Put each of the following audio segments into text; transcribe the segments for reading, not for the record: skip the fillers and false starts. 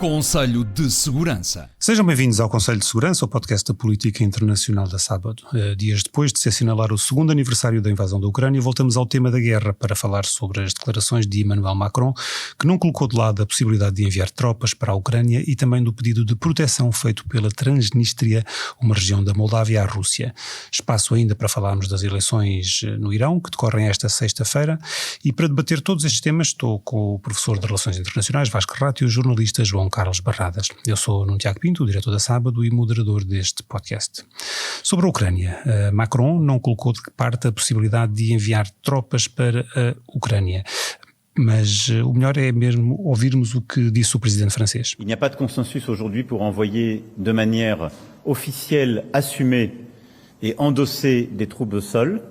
Conselho de Segurança. Sejam bem-vindos ao Conselho de Segurança, o podcast da política internacional da Sábado. Dias depois de se assinalar o segundo aniversário da invasão da Ucrânia, voltamos ao tema da guerra para falar sobre as declarações de Emmanuel Macron, que não colocou de lado a possibilidade de enviar tropas para a Ucrânia e também do pedido de proteção feito pela Transnistria, uma região da Moldávia, à Rússia. Espaço ainda para falarmos das eleições no Irão, que decorrem esta sexta-feira, e para debater todos estes temas estou com o professor de Relações Internacionais, Vasco Rato, e o jornalista João Carlos Barradas. Eu sou Nuno Tiago Pinto, o diretor da Sábado e moderador deste podcast. Sobre a Ucrânia, Macron não colocou de parte a possibilidade de enviar tropas para a Ucrânia. Mas o melhor é mesmo ouvirmos o que disse o presidente francês. Il n'y a pas de consensus aujourd'hui pour envoyer de manière officielle, assumée et endossée des troupes au sol,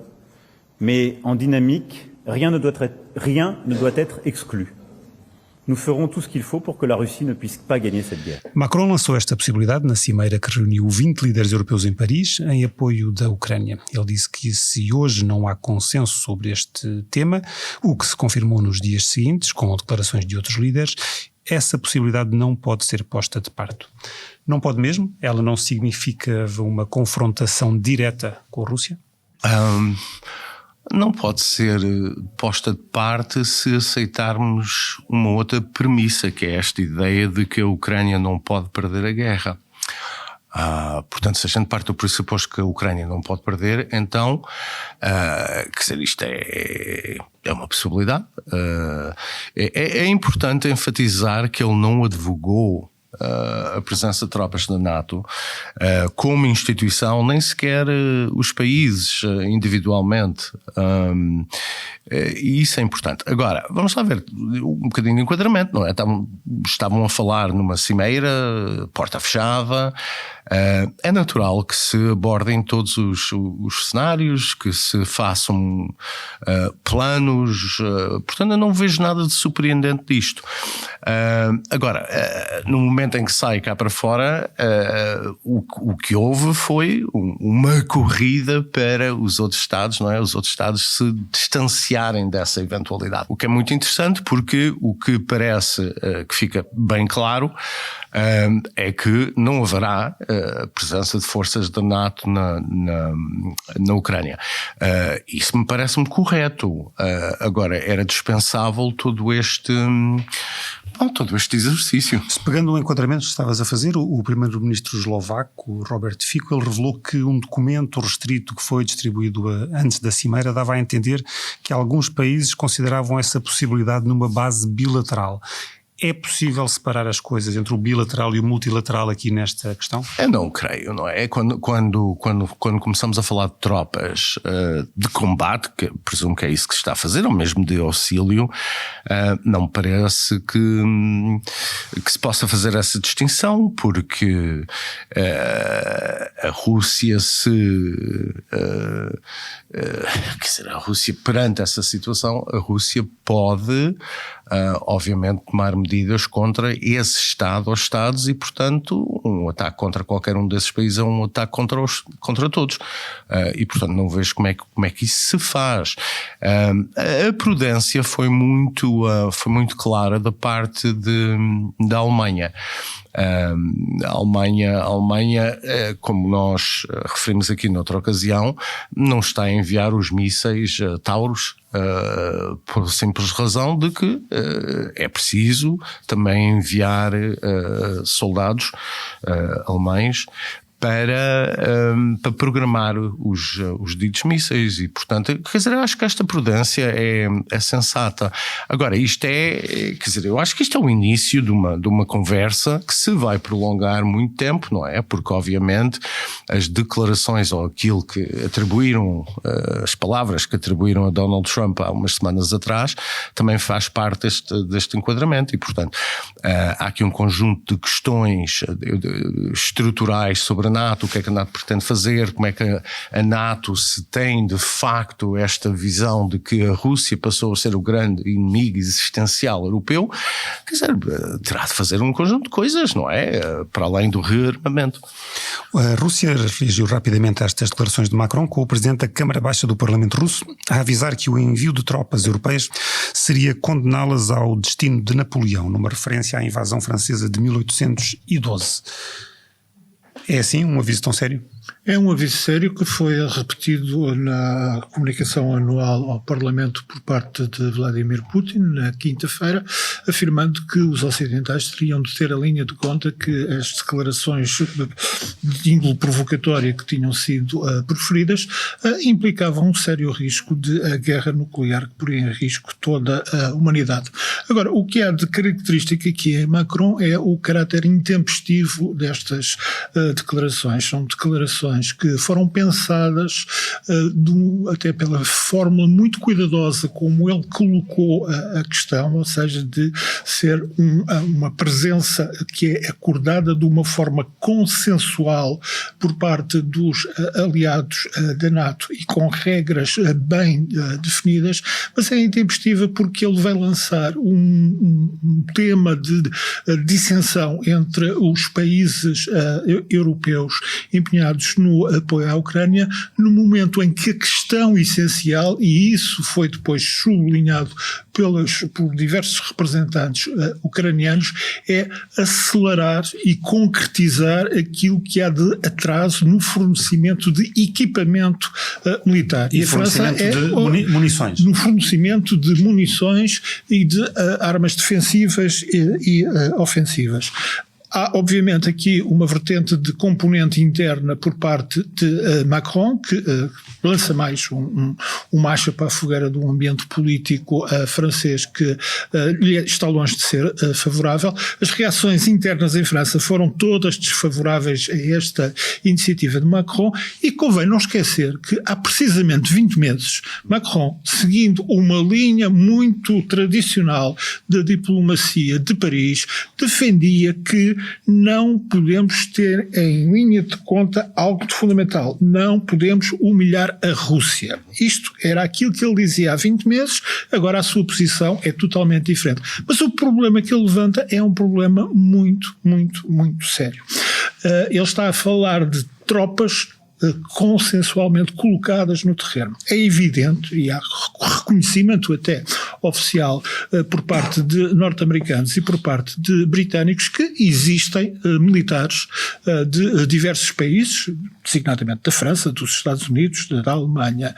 mais en dynamique, rien ne doit être exclu. Nous ferons tout ce qu'il faut pour que la Russie ne puisse pas gagner cette guerre. Macron lançou esta possibilidade na cimeira que reuniu 20 líderes europeus em Paris em apoio da Ucrânia. Ele disse que se hoje não há consenso sobre este tema, o que se confirmou nos dias seguintes, com declarações de outros líderes, essa possibilidade não pode ser posta de parte. Não pode mesmo? Ela não significa uma confrontação direta com a Rússia? Não pode ser posta de parte se aceitarmos uma outra premissa, que é esta ideia de que a Ucrânia não pode perder a guerra. Portanto, se a gente parte do pressuposto que a Ucrânia não pode perder, então, quer dizer, isto é uma possibilidade. É importante enfatizar que ele não advogou a presença de tropas da NATO como instituição, nem sequer os países individualmente, e isso é importante. Agora, vamos lá ver um bocadinho de enquadramento, não é? Estavam a falar numa cimeira, porta fechada. É natural que se abordem todos os cenários, que se façam planos, portanto eu não vejo nada de surpreendente disto. Agora, no momento em que sai cá para fora, o que houve foi uma corrida para os outros Estados, não é? Os outros Estados se distanciarem dessa eventualidade. O que é muito interessante, porque o que parece que fica bem claro é que não haverá presença de forças da NATO na Ucrânia. Isso me parece-me correto. Agora, era dispensável todo este exercício. Se pegando o enquadramento que estavas a fazer, o primeiro-ministro eslovaco, Robert Fico, ele revelou que um documento restrito que foi distribuído antes da cimeira dava a entender que alguns países consideravam essa possibilidade numa base bilateral. É possível separar as coisas entre o bilateral e o multilateral aqui nesta questão? Eu não creio, não é? Quando começamos a falar de tropas de combate, que presumo que é isso que se está a fazer, ou mesmo de auxílio, não me parece que se possa fazer essa distinção, porque a Rússia quer dizer, a Rússia, perante essa situação, a Rússia pode, obviamente, tomar medidas contra esse Estado ou Estados e, portanto, um ataque contra qualquer um desses países é um ataque contra todos. E, portanto, não vejo como é que isso se faz. A prudência foi muito clara da parte da Alemanha. A Alemanha, como nós referimos aqui noutra ocasião, não está a enviar os mísseis Taurus por simples razão de que é preciso também enviar soldados alemães para programar os ditos mísseis e, portanto, quer dizer, acho que esta prudência é sensata. Agora, isto quer dizer, eu acho que isto é o início de uma conversa que se vai prolongar muito tempo, não é? Porque, obviamente, as declarações ou aquilo que atribuíram, as palavras que atribuíram a Donald Trump há umas semanas atrás, também faz parte deste enquadramento e, portanto, há aqui um conjunto de questões estruturais sobre a NATO, o que é que a NATO pretende fazer, como é que a NATO se tem de facto esta visão de que a Rússia passou a ser o grande inimigo existencial europeu, quer dizer, terá de fazer um conjunto de coisas, não é? Para além do rearmamento. A Rússia reagiu rapidamente a estas declarações de Macron, com o presidente da Câmara Baixa do Parlamento russo a avisar que o envio de tropas europeias seria condená-las ao destino de Napoleão, numa referência à invasão francesa de 1812. É assim um aviso tão sério? É um aviso sério que foi repetido na comunicação anual ao Parlamento por parte de Vladimir Putin, na quinta-feira, afirmando que os ocidentais teriam de ter a linha de conta que as declarações de índole provocatória que tinham sido proferidas implicavam um sério risco de guerra nuclear que poria em risco toda a humanidade. Agora, o que há de característica aqui em Macron é o caráter intempestivo destas declarações. São declarações que foram pensadas até pela fórmula muito cuidadosa como ele colocou a questão, ou seja, de ser uma presença que é acordada de uma forma consensual por parte dos aliados da NATO e com regras bem definidas, mas é intempestiva porque ele vai lançar um tema de dissensão entre os países europeus empenhados no apoio à Ucrânia, no momento em que a questão essencial, e isso foi depois sublinhado por diversos representantes ucranianos, é acelerar e concretizar aquilo que há de atraso no fornecimento de equipamento militar. E fornecimento de munições. No fornecimento de munições e de armas defensivas e ofensivas. Há, obviamente, aqui uma vertente de componente interna por parte de Macron, que lança mais uma acha para a fogueira de um ambiente político francês que lhe está longe de ser favorável. As reações internas em França foram todas desfavoráveis a esta iniciativa de Macron e convém não esquecer que há precisamente 20 meses, Macron, seguindo uma linha muito tradicional da diplomacia de Paris, defendia que não podemos ter em linha de conta algo de fundamental. Não podemos humilhar a Rússia. Isto era aquilo que ele dizia há 20 meses, agora a sua posição é totalmente diferente. Mas o problema que ele levanta é um problema muito, muito, muito sério. Ele está a falar de tropas consensualmente colocadas no terreno. É evidente, e há reconhecimento até oficial por parte de norte-americanos e por parte de britânicos que existem militares de diversos países, designadamente da França, dos Estados Unidos, da Alemanha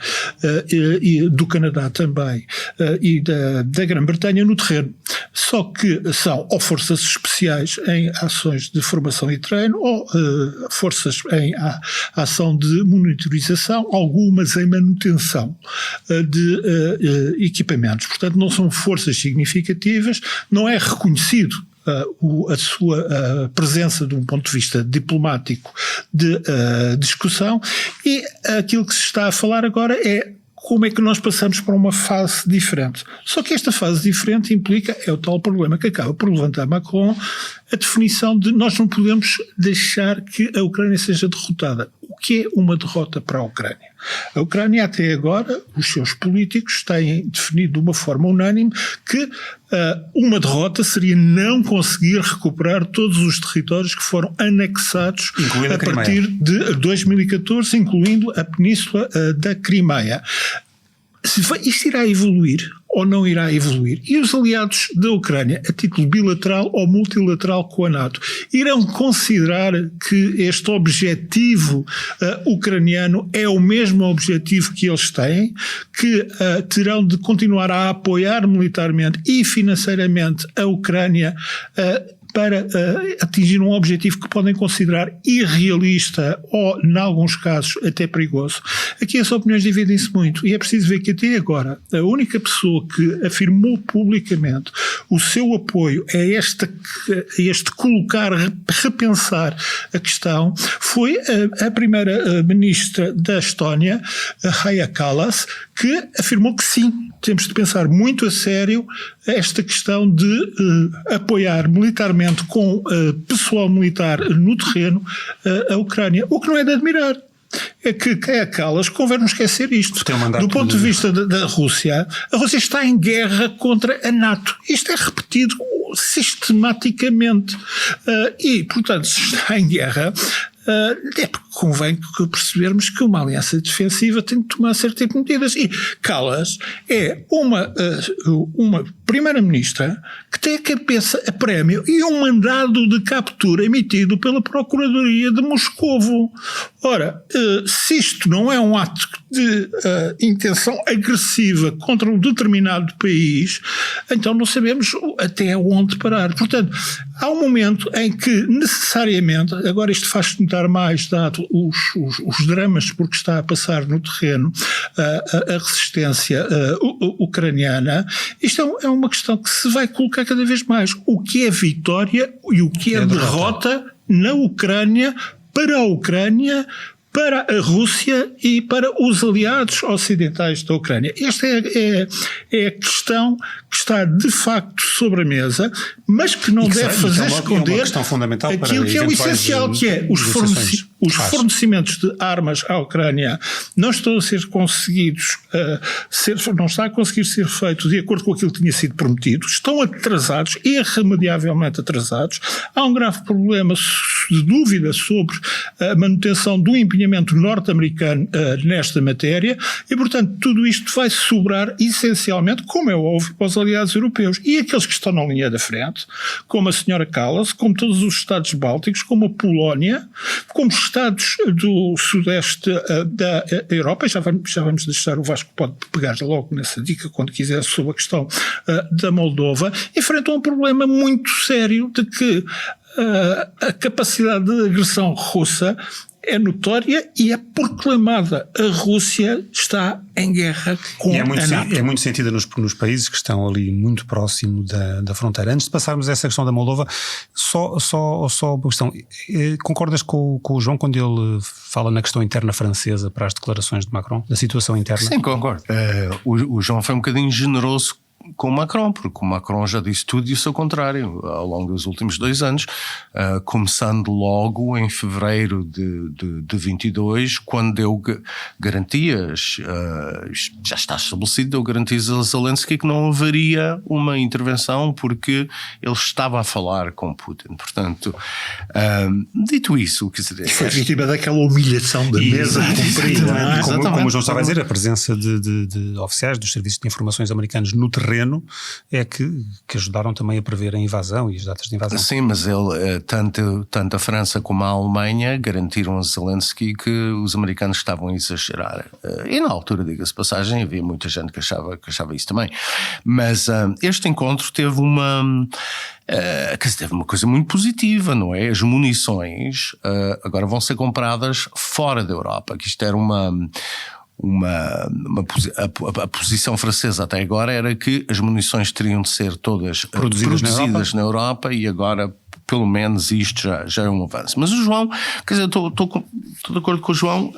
e do Canadá também, e da Grã-Bretanha no terreno. Só que são ou forças especiais em ações de formação e treino ou forças em ação de monitorização, algumas em manutenção de equipamentos. Portanto, não são forças significativas, não é reconhecido a sua presença de um ponto de vista diplomático de discussão, e aquilo que se está a falar agora é como é que nós passamos para uma fase diferente. Só que esta fase diferente implica, é o tal problema que acaba por levantar Macron, a definição de nós não podemos deixar que a Ucrânia seja derrotada. O que é uma derrota para a Ucrânia? A Ucrânia até agora, os seus políticos têm definido de uma forma unânime que uma derrota seria não conseguir recuperar todos os territórios que foram anexados a partir de 2014, incluindo a península da Crimeia. Isto irá evoluir ou não irá evoluir? E os aliados da Ucrânia, a título bilateral ou multilateral com a NATO, irão considerar que este objetivo ucraniano é o mesmo objetivo que eles têm, que terão de continuar a apoiar militarmente e financeiramente a Ucrânia para atingir um objetivo que podem considerar irrealista ou, em alguns casos, até perigoso. Aqui as opiniões dividem-se muito e é preciso ver que até agora a única pessoa que afirmou publicamente o seu apoio a este colocar, repensar a questão foi a primeira-ministra da Estónia, Kaja Kallas, que afirmou que sim, temos de pensar muito a sério esta questão de apoiar militarmente com pessoal militar no terreno a Ucrânia. O que não é de admirar é que Kaja Kallas, convém não esquecer isto. Do ponto de vista da Rússia, a Rússia está em guerra contra a NATO. Isto é repetido sistematicamente. E, portanto, se está em guerra, é porque convém percebermos que uma aliança defensiva tem de tomar certo tipo de medidas. E Kallas é uma primeira-ministra que tem a cabeça a prémio e um mandado de captura emitido pela Procuradoria de Moscovo. Ora, se isto não é um ato de intenção agressiva contra um determinado país, então não sabemos até onde parar. Portanto, há um momento em que necessariamente, agora isto faz-se notar mais dado os dramas porque está a passar no terreno a resistência ucraniana, isto é uma questão que se vai colocar cada vez mais. O que é vitória e o que é derrota na Ucrânia, para a Ucrânia, para a Rússia e para os aliados ocidentais da Ucrânia. Esta é a questão que está de facto sobre a mesa, mas que não deve fazer esconder aquilo que é o essencial, que é os fornecimentos de armas à Ucrânia não estão a ser conseguidos, não está a conseguir ser feito de acordo com aquilo que tinha sido prometido, estão atrasados, irremediavelmente atrasados. Há um grave problema de dúvida sobre a manutenção do empenhamento norte-americano nesta matéria e, portanto, tudo isto vai sobrar essencialmente, como é óbvio, para os aliados europeus e aqueles que estão na linha da frente, como a senhora Kallas, como todos os Estados bálticos, como a Polónia, como os Estados do sudeste da Europa. Já vamos deixar, o Vasco pode pegar logo nessa dica quando quiser, sobre a questão da Moldova, enfrentam um problema muito sério de que a capacidade de agressão russa é notória e é proclamada. A Rússia está em guerra com a NATO. É muito sentida nos países que estão ali muito próximo da fronteira. Antes de passarmos a essa questão da Moldova, só uma questão. Concordas com o João quando ele fala na questão interna francesa para as declarações de Macron, da situação interna? Sim, concordo. O João foi um bocadinho generoso com o Macron, porque o Macron já disse tudo e o seu contrário ao longo dos últimos 2 anos, começando logo em fevereiro de 22, quando deu garantias, já está estabelecido, deu garantias a Zelensky que não haveria uma intervenção porque ele estava a falar com Putin. Portanto, dito isso, quer dizer, foi vítima daquela humilhação da mesa cumprida. Como o João estava a dizer, a presença de oficiais dos serviços de informações americanos no terreno é que ajudaram também a prever a invasão e as datas de invasão. Sim, mas ele, tanto a França como a Alemanha garantiram a Zelensky que os americanos estavam a exagerar. E na altura, diga-se passagem, havia muita gente que achava isso também. Mas este encontro teve teve uma coisa muito positiva, não é? As munições agora vão ser compradas fora da Europa, que isto era a posição francesa até agora era que as munições teriam de ser todas produzidas na Europa e agora pelo menos isto já é um avanço. Mas o João, quer dizer, estou de acordo com o João,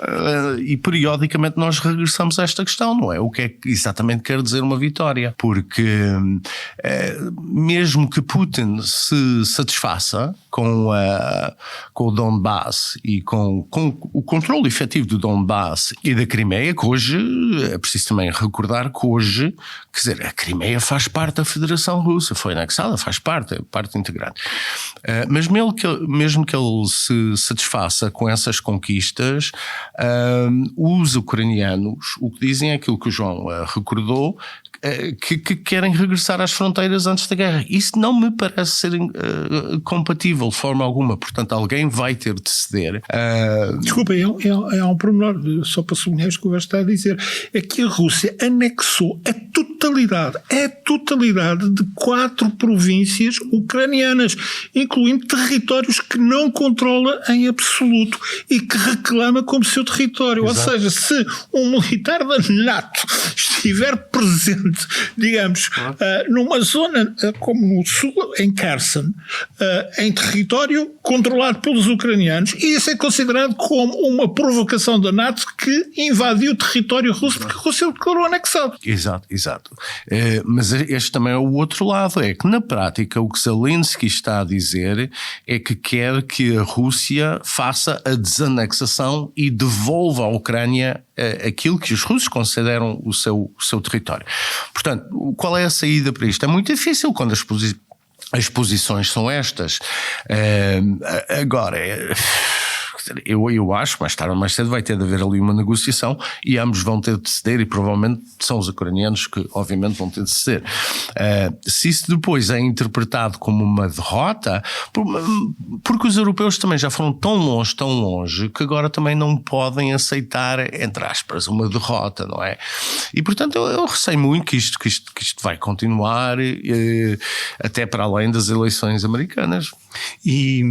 e periodicamente nós regressamos a esta questão, não é? O que é que exatamente quer dizer uma vitória? Porque mesmo que Putin se satisfaça com o Donbass e com o controle efetivo do Donbass e da Crimeia, que hoje, é preciso também recordar que hoje, quer dizer, a Crimeia faz parte da Federação Russa, foi anexada, faz parte, é parte integrante. Mas mesmo que ele se satisfaça com essas conquistas, os ucranianos, o que dizem é aquilo que o João recordou, que querem regressar às fronteiras antes da guerra. Isso não me parece ser compatível de forma alguma. Portanto, alguém vai ter de ceder. Desculpa, é um pormenor, só para sublinhar o que o Vasco está a dizer, é que a Rússia anexou a totalidade de 4 províncias ucranianas, incluindo territórios que não controla em absoluto e que reclama como seu território. Exato. Ou seja, se um militar da NATO estiver presente, digamos, numa zona como no sul, em Kherson, em território controlado pelos ucranianos, e isso é considerado como uma provocação da NATO que invadiu o território russo, porque a Rússia o declarou anexado. Exato. Mas este também é o outro lado, é que na prática o que Zelensky está a dizer é que quer que a Rússia faça a desanexação e devolva à Ucrânia aquilo que os russos consideram o seu território. Portanto, qual é a saída para isto? É muito difícil quando as posições são estas. Agora, eu acho, mais tarde ou mais cedo vai ter de haver ali uma negociação e ambos vão ter de ceder, e provavelmente são os ucranianos que obviamente vão ter de ceder. Se isso depois é interpretado como uma derrota, porque os europeus também já foram tão longe, que agora também não podem aceitar, entre aspas, uma derrota, não é? E portanto eu receio muito que isto vai continuar até para além das eleições americanas. E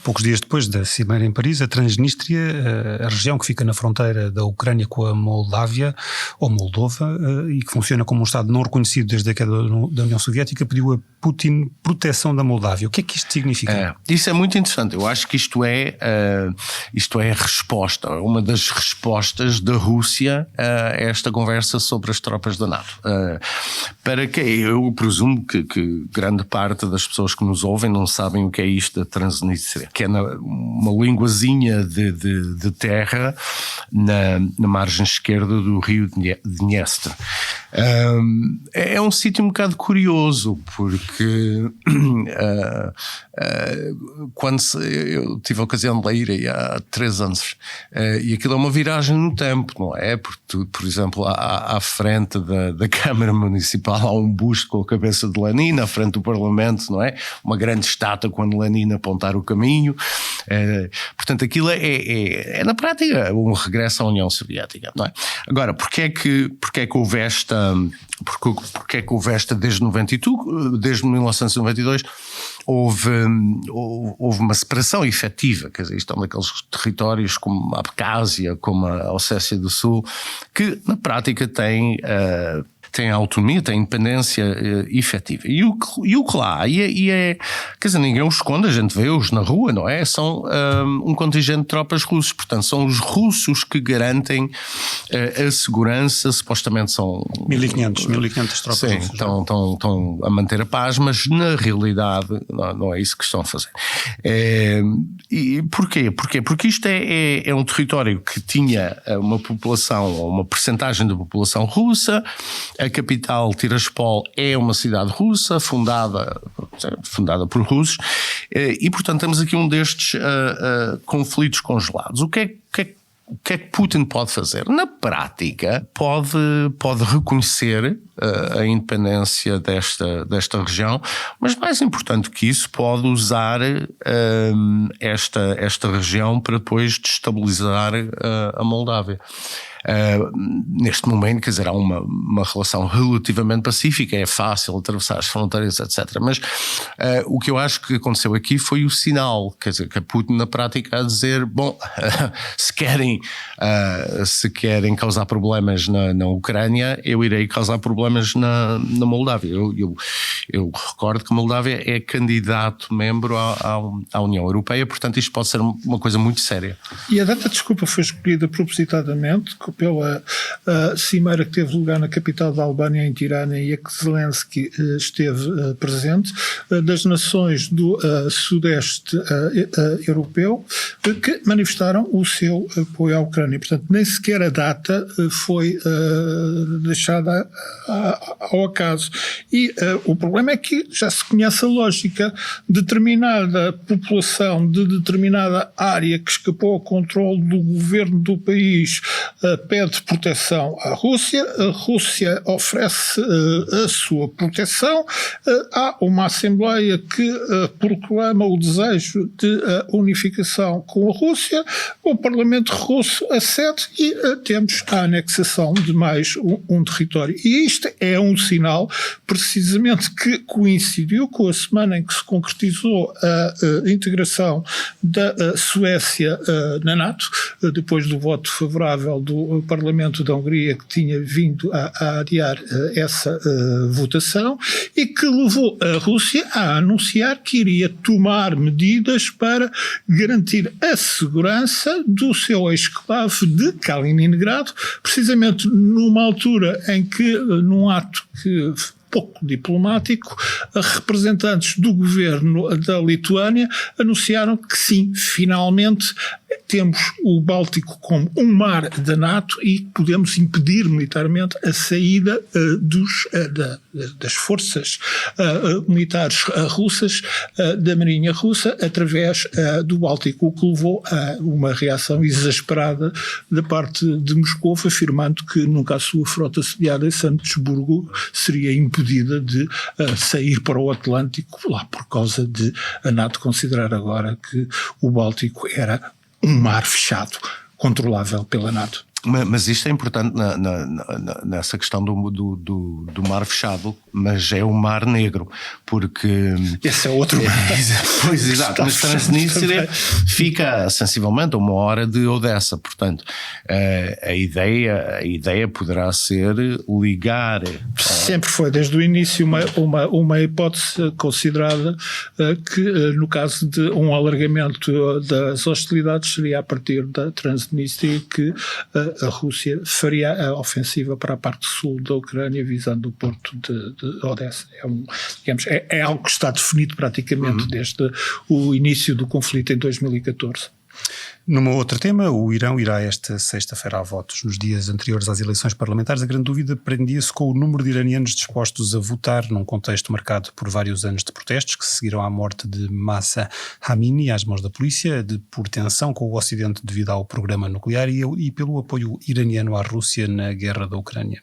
poucos dias depois da cimeira em Paris, a Transnistria, a região que fica na fronteira da Ucrânia com a Moldávia, ou Moldova, e que funciona como um Estado não reconhecido desde a queda da União Soviética, pediu a Putin proteção da Moldávia. O que é que isto significa? Isso é muito interessante. Eu acho que isto é a resposta, uma das respostas da Rússia a esta conversa sobre as tropas da NATO. Para que eu presumo que grande parte das pessoas que nos ouvem não sabem o que é isto da Transnistria, que é uma linguazinha de terra na margem esquerda do rio Dniestr. É um sítio um bocado curioso, porque quando eu tive a ocasião de ir aí há 3 anos, e aquilo é uma viragem no tempo, não é? Porque, por exemplo, à frente da Câmara Municipal há um busto com a cabeça de Lenin, à frente do Parlamento, não é? Uma grande estátua quando Lenin apontar o caminho. Portanto, aquilo é na prática um regresso à União Soviética, não é? Agora, porque é que houve esta desde 1992 houve uma separação efetiva, quer dizer, estão naqueles territórios como a Abcásia, como a Ossécia do Sul, que na prática têm autonomia, têm independência efetiva. E o que lá há, quer dizer, ninguém os esconde, a gente vê-os na rua, não é? São um contingente de tropas russos, portanto são os russos que garantem a segurança, supostamente são 1500 tropas russas. Sim, estão a manter a paz, mas na realidade não é isso que estão a fazer. E porquê? Porque isto é um território que tinha uma população, ou uma percentagem da população russa. A capital, Tiraspol, é uma cidade russa, fundada por russos, e portanto temos aqui um destes conflitos congelados. O que é que Putin pode fazer? Na prática, pode reconhecer a independência desta região, mas mais importante que isso, pode usar esta região para depois destabilizar a Moldávia. Neste momento, quer dizer, há uma relação relativamente pacífica, é fácil atravessar as fronteiras, etc. Mas o que eu acho que aconteceu aqui foi o sinal, quer dizer, que a Putin na prática a dizer, bom, se querem causar problemas na Ucrânia, eu irei causar problemas na Moldávia. Eu recordo que a Moldávia é candidato membro à União Europeia, portanto isto pode ser uma coisa muito séria. E a data de desculpa foi escolhida propositadamente pela cimeira que teve lugar na capital da Albânia, em Tirana, e a que Zelensky esteve presente, das nações do Sudeste Europeu, que manifestaram o seu apoio à Ucrânia. Portanto, nem sequer a data foi deixada ao acaso. E o problema é que já se conhece a lógica. Determinada população de determinada área que escapou ao controle do governo do país pede proteção à Rússia, a Rússia oferece a sua proteção, há uma Assembleia que proclama o desejo de unificação com a Rússia, o Parlamento russo acede e temos a anexação de mais um território. E isto é um sinal, precisamente, que coincidiu com a semana em que se concretizou a integração da Suécia na NATO, depois do voto favorável do Parlamento da Hungria, que tinha vindo a adiar essa votação, e que levou a Rússia a anunciar que iria tomar medidas para garantir a segurança do seu exclave de Kaliningrado, precisamente numa altura em que, num ato que pouco diplomático, representantes do governo da Lituânia anunciaram que sim, finalmente temos o Báltico como um mar da NATO e podemos impedir militarmente a saída das forças militares russas, da Marinha Russa, através do Báltico, o que levou a uma reação exasperada da parte de Moscou, afirmando que nunca a sua frota sediada em São Petersburgo seria impedida de sair para o Atlântico, lá por causa de a NATO considerar agora que o Báltico era um mar fechado, controlável pela NATO. Mas isto é importante nessa questão do mar fechado, mas é o Mar Negro, porque... Esse é outro mar. Pois, exato, mas Transnistria fica sensivelmente a 1 hora de Odessa, portanto, a ideia poderá ser ligar... Sempre foi, desde o início, uma hipótese considerada que, no caso de um alargamento das hostilidades, seria a partir da Transnistria que a Rússia faria a ofensiva para a parte sul da Ucrânia, visando o porto de Odessa. É algo que está definido praticamente desde o início do conflito em 2014. Numa outro tema, o Irão irá esta sexta-feira a votos. Nos dias anteriores às eleições parlamentares, a grande dúvida prendia-se com o número de iranianos dispostos a votar num contexto marcado por vários anos de protestos que seguiram à morte de Mahsa Amini às mãos da polícia, por tensão com o Ocidente devido ao programa nuclear e pelo apoio iraniano à Rússia na guerra da Ucrânia.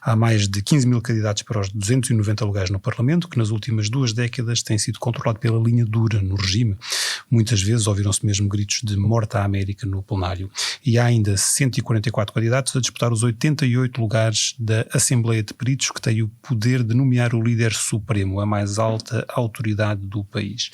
Há mais de 15 mil candidatos para os 290 lugares no Parlamento, que nas últimas 2 décadas tem sido controlado pela linha dura no regime. Muitas vezes ouviram-se mesmo gritos de morte à América no plenário. E há ainda 144 candidatos a disputar os 88 lugares da Assembleia de Peritos, que tem o poder de nomear o líder supremo, a mais alta autoridade do país.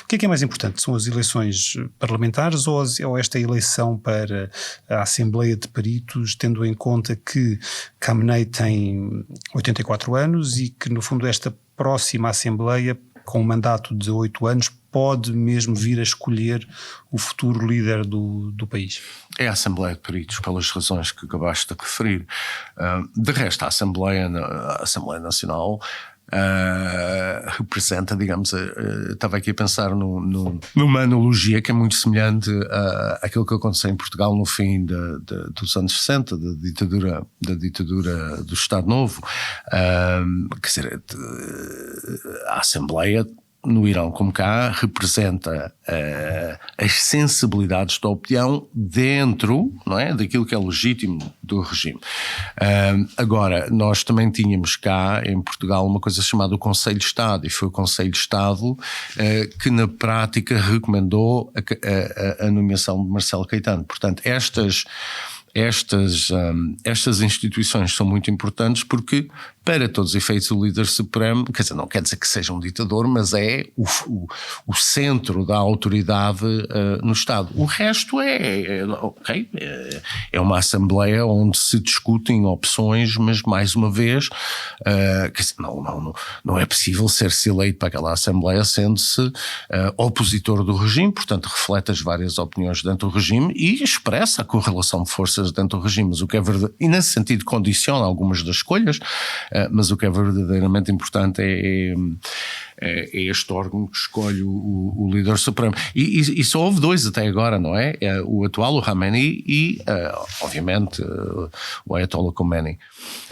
O que é mais importante? São as eleições parlamentares ou esta eleição para a Assembleia de Peritos, tendo em conta que Khamenei tem 84 anos e que, no fundo, esta próxima Assembleia, com um mandato de 8 anos, pode mesmo vir a escolher o futuro líder do país? É a Assembleia de Peritos, pelas razões que acabaste de referir. De resto, a Assembleia Nacional representa, digamos, estava aqui a pensar numa analogia que é muito semelhante àquilo que aconteceu em Portugal no fim dos anos 60, da ditadura do Estado Novo. Quer dizer, a Assembleia no Irão como cá representa as sensibilidades da opinião dentro, não é, daquilo que é legítimo do regime. Agora, nós também tínhamos cá em Portugal uma coisa chamada o Conselho de Estado, e foi o Conselho de Estado que na prática recomendou a nomeação de Marcelo Caetano. Portanto, estas instituições são muito importantes porque, para todos os efeitos, o líder supremo, quer dizer, não quer dizer que seja um ditador, mas é o centro da autoridade no Estado. O resto é uma assembleia onde se discutem opções, mas mais uma vez, quer dizer, não é possível ser-se eleito para aquela assembleia sendo-se opositor do regime, portanto reflete as várias opiniões dentro do regime e expressa a correlação de forças dentro do regime, mas o que é verdade, e nesse sentido condiciona algumas das escolhas, mas o que é verdadeiramente importante é este órgão que escolhe o líder supremo. E só houve 2 até agora, não é? O atual, o Khamenei, e obviamente o Ayatollah Khomeini,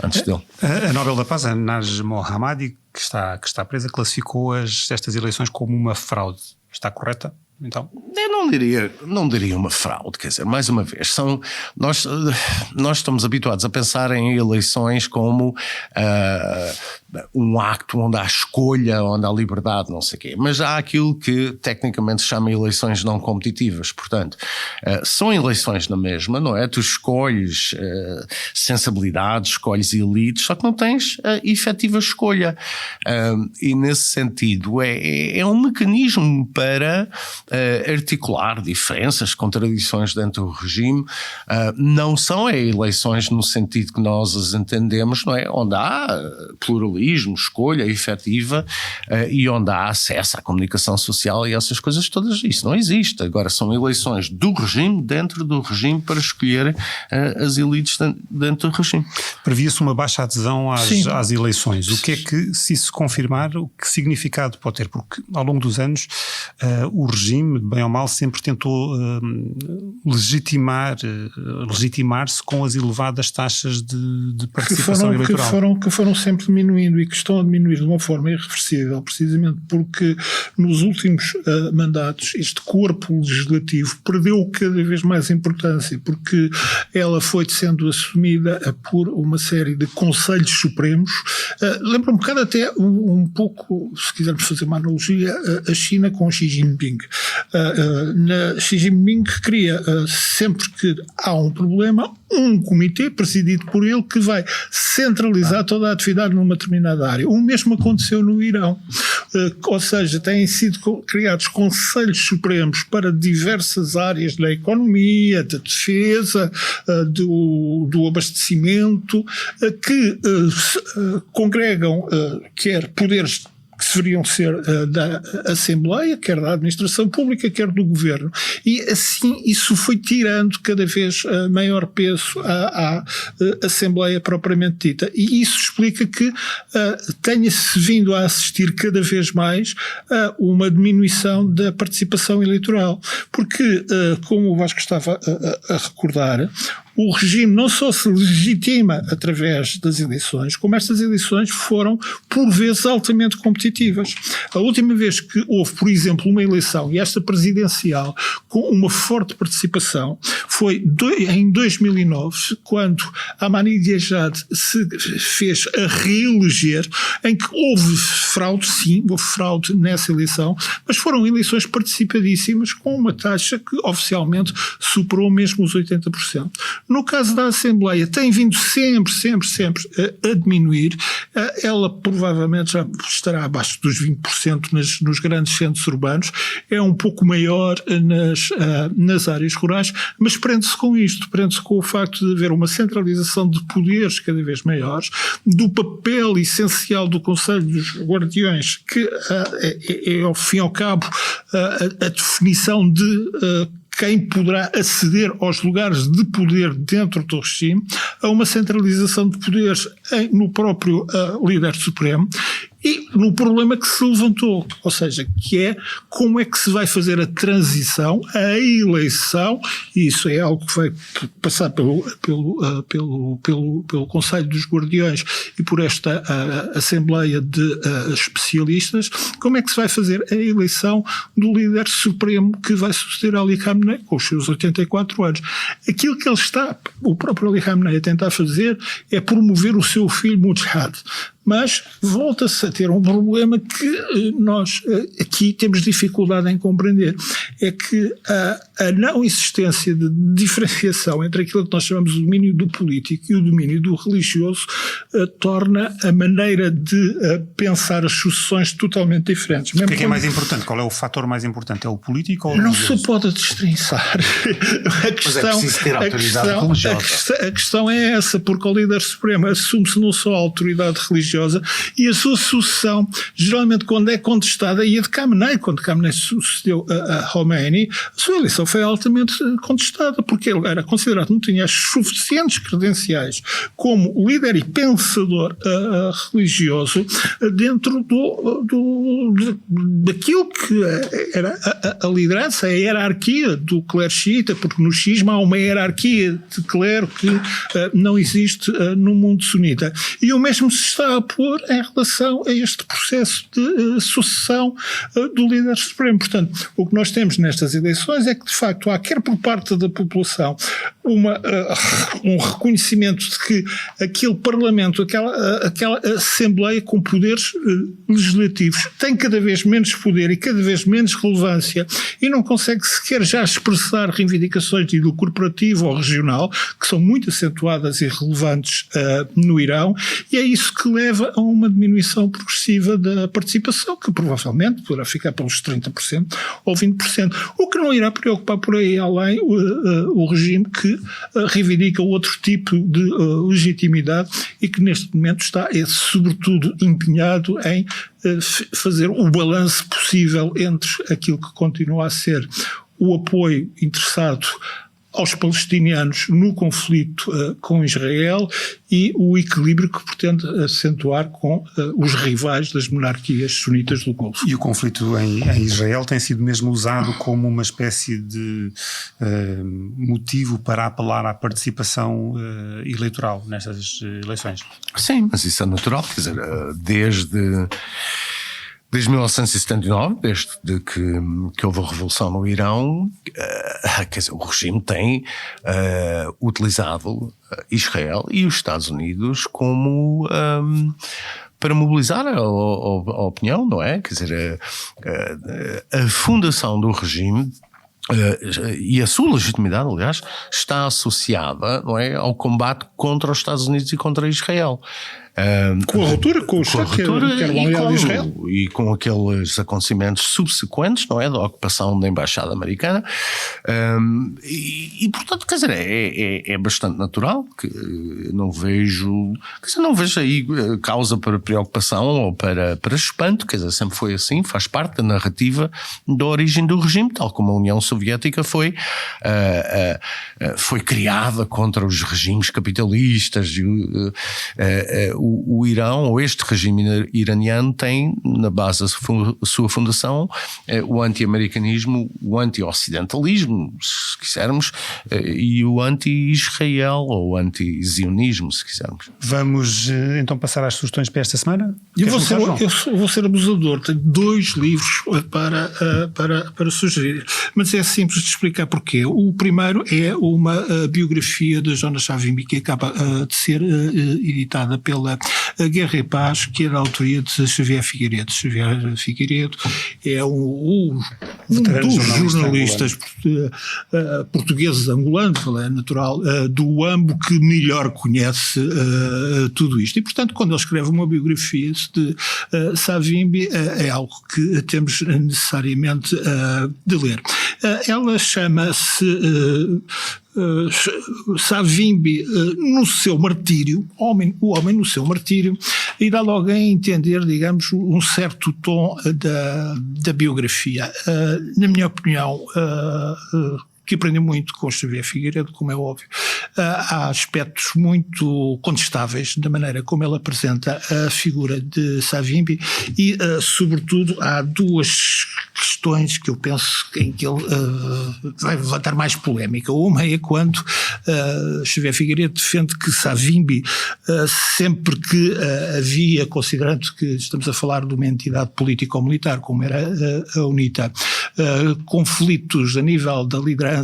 antes dele. A Nobel da Paz, a Naj Mohammadi, que está presa, classificou estas eleições como uma fraude. Está correta? Então? Eu não diria uma fraude, quer dizer, mais uma vez, nós estamos habituados a pensar em eleições como um acto onde há escolha, onde há liberdade, não sei o quê, mas há aquilo que tecnicamente se chama eleições não competitivas, portanto, são eleições na mesma, não é? Tu escolhes sensibilidades, escolhes elites, só que não tens efetiva escolha, e nesse sentido é um mecanismo para articular diferenças, contradições dentro do regime. Não são eleições no sentido que nós as entendemos, não é? Onde há pluralismo, escolha efetiva, e onde há acesso à comunicação social e essas coisas todas. Isso não existe. Agora são eleições do regime, dentro do regime, para escolher as elites dentro do regime. Previa-se uma baixa adesão às eleições. O que é que, se isso confirmar, o que significado pode ter? Porque ao longo dos anos o regime, bem ou mal, sempre tentou legitimar-se com as elevadas taxas de participação eleitoral. Que foram sempre diminuindo e que estão a diminuir de uma forma irreversível, precisamente porque nos últimos mandatos este corpo legislativo perdeu cada vez mais importância, porque ela foi sendo assumida por uma série de conselhos supremos. Lembra um bocado até um pouco, se quisermos fazer uma analogia, a China com Xi Jinping. Xi Jinping cria, sempre que há um problema, um comitê presidido por ele que vai centralizar toda a atividade numa determinada área. O mesmo aconteceu no Irão. Ou seja, têm sido criados conselhos supremos para diversas áreas da economia, da defesa, do abastecimento, que congregam quer poderes que deveriam ser da Assembleia, quer da administração pública, quer do governo. E assim isso foi tirando cada vez maior peso à Assembleia propriamente dita. E isso explica que tenha-se vindo a assistir cada vez mais a uma diminuição da participação eleitoral. Porque, como o Vasco estava a recordar, o regime não só se legitima através das eleições, como estas eleições foram, por vezes, altamente competitivas. A última vez que houve, por exemplo, uma eleição, e esta presidencial, com uma forte participação, foi em 2009, quando Ahmadinejad se fez a reeleger, em que houve fraude, sim, houve fraude nessa eleição, mas foram eleições participadíssimas, com uma taxa que oficialmente superou mesmo os 80%. No caso da Assembleia, tem vindo sempre a diminuir. Ela provavelmente já estará abaixo dos 20% nos grandes centros urbanos. É um pouco maior nas áreas rurais, mas prende-se com isto, prende-se com o facto de haver uma centralização de poderes cada vez maiores, do papel essencial do Conselho dos Guardiões, que é ao fim e ao cabo a definição de quem poderá aceder aos lugares de poder dentro do regime, a uma centralização de poderes no próprio líder supremo e no problema que se levantou, ou seja, que é como é que se vai fazer a transição, a eleição, e isso é algo que vai passar pelo Conselho dos Guardiões e por esta Assembleia de especialistas, como é que se vai fazer a eleição do líder supremo que vai suceder Ali Khamenei com os seus 84 anos. Aquilo que o próprio Ali Khamenei a tentar fazer é promover o seu filho Mujahid. Mas volta-se a ter um problema que nós aqui temos dificuldade em compreender. É que a não existência de diferenciação entre aquilo que nós chamamos de domínio do político e o domínio do religioso torna a maneira de pensar as sucessões totalmente diferentes. O que é mais importante? Qual é o fator mais importante? É o político ou o religioso? Não se pode destrinçar. Mas é preciso ter autoridade religiosa. A questão é essa, porque o líder supremo assume-se não só a autoridade religiosa, e a sua sucessão, geralmente quando é contestada, e a de Khamenei, quando Khamenei sucedeu a Khomeini, a sua eleição foi altamente contestada, porque ele era considerado que não tinha as suficientes credenciais como líder e pensador religioso dentro daquilo que era a liderança, a hierarquia do clero xiita, porque no xismo há uma hierarquia de clero que não existe no mundo sunita. E o mesmo se está a pôr em relação a este processo de sucessão do líder supremo. Portanto, o que nós temos nestas eleições é que, de facto, há, quer por parte da população, um reconhecimento de que aquele Parlamento, aquela Assembleia com poderes legislativos tem cada vez menos poder e cada vez menos relevância e não consegue sequer já expressar reivindicações de índole corporativo ou regional, que são muito acentuadas e relevantes no Irão, e é isso que leva a uma diminuição progressiva da participação, que provavelmente poderá ficar pelos 30% ou 20%, o que não irá preocupar por aí além o regime que reivindica outro tipo de legitimidade e que neste momento está, sobretudo, empenhado em fazer o balanço possível entre aquilo que continua a ser o apoio interessado aos palestinianos no conflito com Israel e o equilíbrio que pretende acentuar com os rivais das monarquias sunitas do Golfo. E o conflito em Israel tem sido mesmo usado como uma espécie de motivo para apelar à participação eleitoral nestas eleições. Sim, mas isso é natural, quer dizer, desde 1979, desde que houve a revolução no Irão, quer dizer, o regime tem utilizado Israel e os Estados Unidos como para mobilizar a opinião, não é? Quer dizer, a fundação do regime e a sua legitimidade, aliás, está associada, não é, ao combate contra os Estados Unidos e contra Israel. Com a ruptura com o Estado, que era o aliado de Israel. E com aqueles acontecimentos subsequentes, não é, da ocupação da Embaixada Americana. Portanto, quer dizer, é bastante natural que não vejo aí causa para preocupação ou para espanto, quer dizer, sempre foi assim, faz parte da narrativa da origem do regime, tal como a União Soviética foi criada contra os regimes capitalistas. O Irão, ou este regime iraniano, tem na base da sua fundação o anti-americanismo, o anti-ocidentalismo, se quisermos, e o anti-Israel, ou o anti-zionismo, se quisermos. Vamos então passar às sugestões para esta semana? Eu vou ser abusador, tenho 2 livros para sugerir, mas é simples de explicar porquê. O primeiro é uma biografia de Jonas Savimbi, que acaba de ser editada pela Guerra e Paz, que é da autoria de Xavier Figueiredo. Xavier Figueiredo é um dos jornalistas portugueses angolanos, é natural, do UAMBO, que melhor conhece tudo isto. E, portanto, quando ele escreve uma biografia de Savimbi, é algo que temos necessariamente de ler. Ela chama-se Savimbi no seu martírio, o homem no seu martírio, e dá logo a entender, digamos, um certo tom da biografia. Na minha opinião, que aprendi muito com Xavier Figueiredo, como é óbvio. Há aspectos muito contestáveis da maneira como ele apresenta a figura de Savimbi e, sobretudo, há 2 questões que eu penso em que ele vai levantar mais polémica. Uma é quando Xavier Figueiredo defende que Savimbi, sempre que havia, considerando que estamos a falar de uma entidade político-militar, como era a UNITA, conflitos a nível da liderança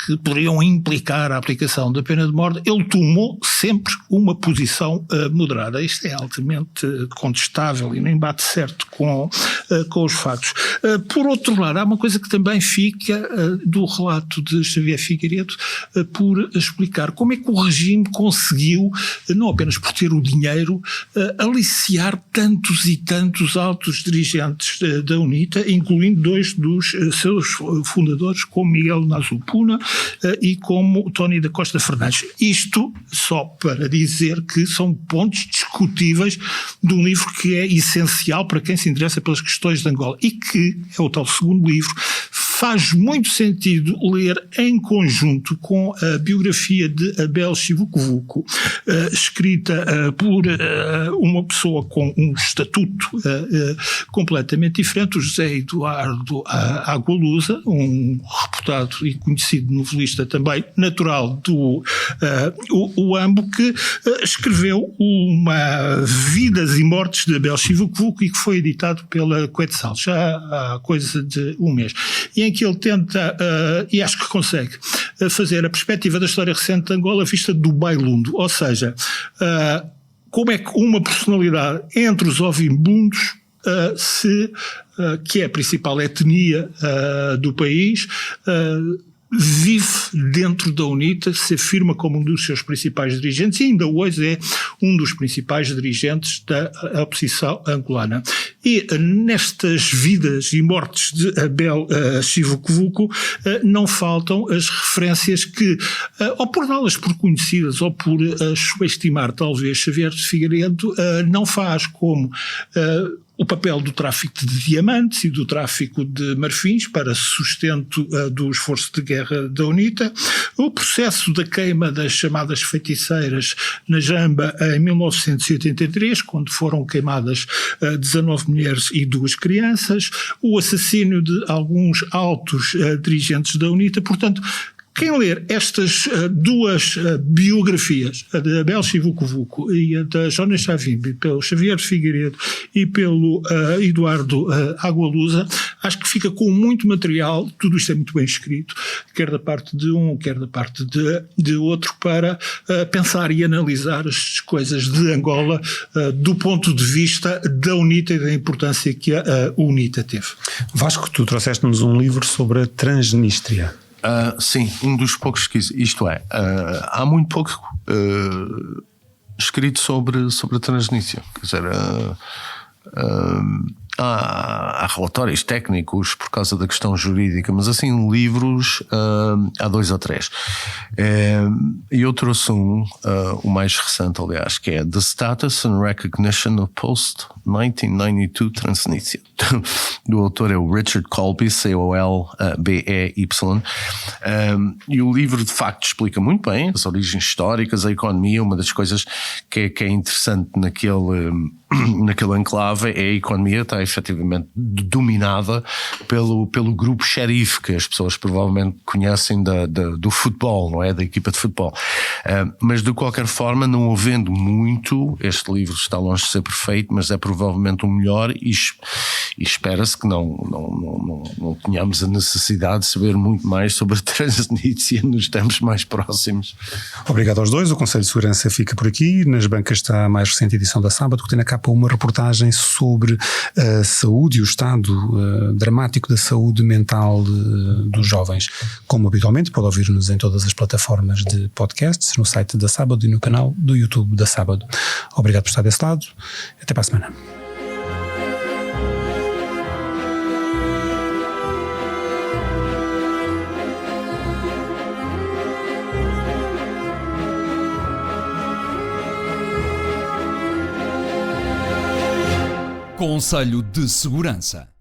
que poderiam implicar a aplicação da pena de morte, ele tomou sempre uma posição moderada. Isto é altamente contestável e nem bate certo com os factos. Por outro lado, há uma coisa que também fica do relato de Xavier Figueiredo por explicar como é que o regime conseguiu, não apenas por ter o dinheiro, aliciar tantos e tantos altos dirigentes da UNITA, incluindo 2 dos seus fundadores, como Miguel Nazupuna e como Tony da Costa Fernandes. Isto só para dizer que são pontos discutíveis de um livro que é essencial para quem se interessa pelas questões de Angola e que é o tal segundo livro. Faz muito sentido ler em conjunto com a biografia de Abel Chivucovuco, escrita por uma pessoa com um estatuto completamente diferente, o José Eduardo Agualusa, um reputado e conhecido novelista também natural do UAMBO, que escreveu uma Vidas e Mortes de Abel Chivucovuco e que foi editado pela Quetzal já há coisa de um mês. E em que ele tenta, e acho que consegue, fazer a perspectiva da história recente de Angola vista do bailundo, ou seja, como é que uma personalidade entre os ovimbundos, que é a principal etnia do país, vive dentro da UNITA, se afirma como um dos seus principais dirigentes e ainda hoje é um dos principais dirigentes da oposição angolana. E nestas vidas e mortes de Abel Chivucovuco não faltam as referências que, ou por dá-las por conhecidas ou por subestimar talvez Xavier Figueiredo, não faz, como o papel do tráfico de diamantes e do tráfico de marfins para sustento do esforço de guerra da UNITA, o processo da queima das chamadas feiticeiras na Jamba em 1983, quando foram queimadas 19 mulheres e 2 crianças, o assassínio de alguns altos dirigentes da UNITA. Portanto, quem ler estas duas biografias, a da Abel Chivucovuco e a da Jonas Savimbi, pelo Xavier Figueiredo e pelo Eduardo Agualusa, acho que fica com muito material. Tudo isto é muito bem escrito, quer da parte de um, quer da parte de outro, para pensar e analisar as coisas de Angola do ponto de vista da UNITA e da importância que a UNITA teve. Vasco, tu trouxeste-nos um livro sobre a Transnistria. Sim, um dos poucos que isto é, há muito pouco escrito sobre a Transnistria. Quer dizer, há relatórios técnicos por causa da questão jurídica, mas assim livros há 2 ou 3. E eu trouxe o mais recente, aliás, que é The Status and Recognition of Post-1992 Transnistria. Do autor é o Richard Colby, C-O-L-B-E-Y. E o livro de facto explica muito bem as origens históricas, a economia. Uma das coisas que é interessante naquele enclave é a economia está efetivamente dominada pelo grupo xerife, que as pessoas provavelmente conhecem do futebol, não é? Da equipa de futebol. Mas de qualquer forma, não havendo muito, este livro está longe de ser perfeito, mas é provavelmente o melhor e espera-se que não tenhamos a necessidade de saber muito mais sobre a Transnistria nos tempos mais próximos. Obrigado aos dois. O Conselho de Segurança fica por aqui. Nas bancas está a mais recente edição da Sábado, que tem na capa uma reportagem sobre a saúde e o estado dramático da saúde mental dos jovens. Como habitualmente, pode ouvir-nos em todas as plataformas de podcasts, no site da Sábado e no canal do YouTube da Sábado. Obrigado por estar desse lado. Até para a semana. Conselho de Segurança.